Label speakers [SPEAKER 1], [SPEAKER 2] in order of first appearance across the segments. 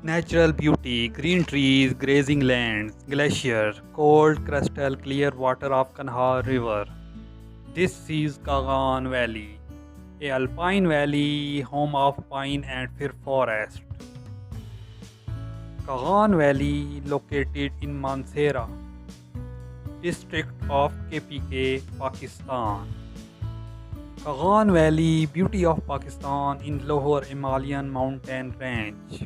[SPEAKER 1] Natural beauty, green trees, grazing lands, glacier, cold crystal clear water of Kanhar River. This is Kaghan Valley, a alpine valley home of pine and fir forest. Kaghan Valley located in Mansehra, district of KPK, Pakistan. Kaghan Valley, beauty of Pakistan in Lower Himalayan mountain range.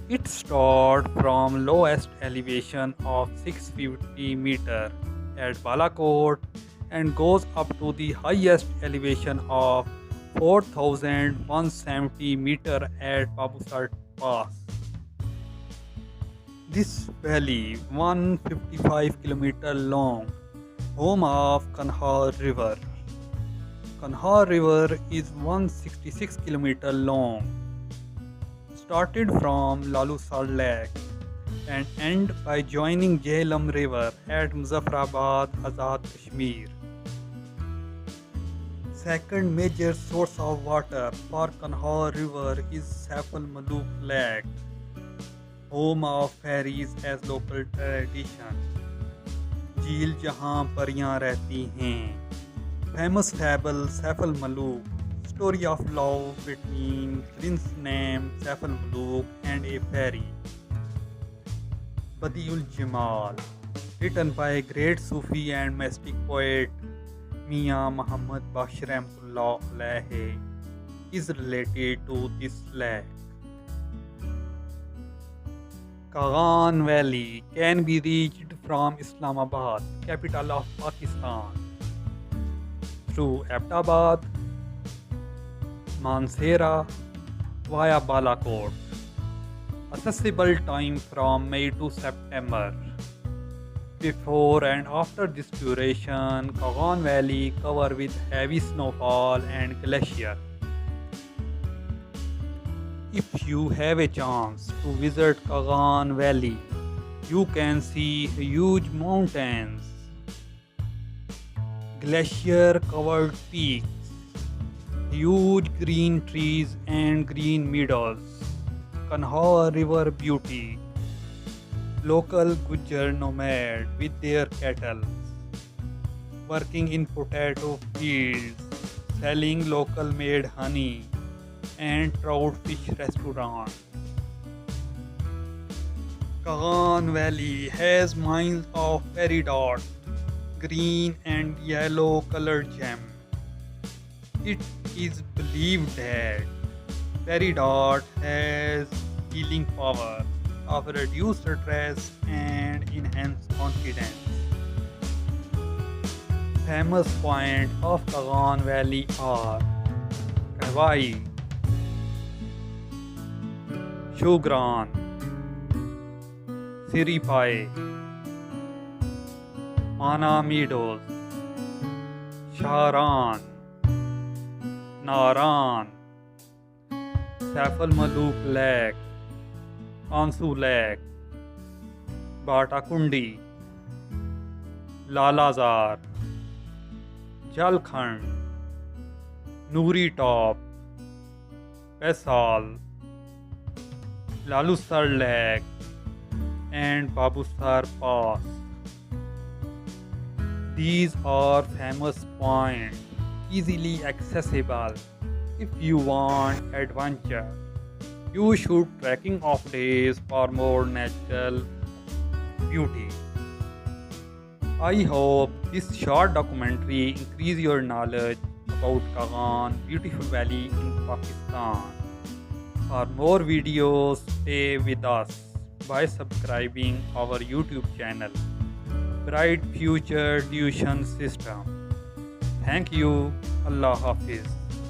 [SPEAKER 1] It starts from lowest elevation of 650 meter at Balakot and goes up to the highest elevation of 4170 meter at Babusar Pass. This valley, 155 kilometer long, home of Kanhar River. Kanhar River is 166 kilometer long, started from Lalusar Lake and end by joining Jhelum River at Muzaffarabad, Azad Kashmir. Second major source of water for Kanhar River is Saifal Maluk Lake, home of fairies as local tradition. झील जहाँ परियां रहती हैं. Famous fable Saifal Maluk, story of love between prince named Saifal Maluk and a fairy. Badiul Jamal, written by great Sufi and mystic poet Mian Muhammad Bashir Rahmatullah Alayhi, is related to this lake. Kaghan Valley can be reached from Islamabad, capital of Pakistan, through Abbottabad, Mansehra via Balakot. Accessible time from May to September. Before and after this duration, Kaghan Valley covered with heavy snowfall and glacier. If you have a chance to visit Kaghan Valley, you can see huge mountains, glacier-covered peaks, huge green trees and green meadows, Kanhar River beauty, local Gujar nomad with their cattle, working in potato fields, selling local made honey, and trout fish restaurant. Kaghan Valley has mines of peridot, green and yellow colored gem. It is believed that peridot has healing power of reduce stress and enhance confidence. Famous points of Kaghan Valley are Kawai, Shugran, Siripai, Mana Meadows, Shahran, Naran, Saifal Maluk Lake, Kansu Lake, Batakundi, Lalazar, Jalkhand, Nuri Top, Pesal, Lalusar Lake, and Babusar Pass. These are famous points, easily accessible. If you want adventure, you should trekking off days for more natural beauty. I hope this short documentary increase your knowledge about Kaghan, beautiful valley in Pakistan. For more videos, stay with us by subscribing our YouTube channel, Bright Future Tuition System. Thank you. Allah Hafiz.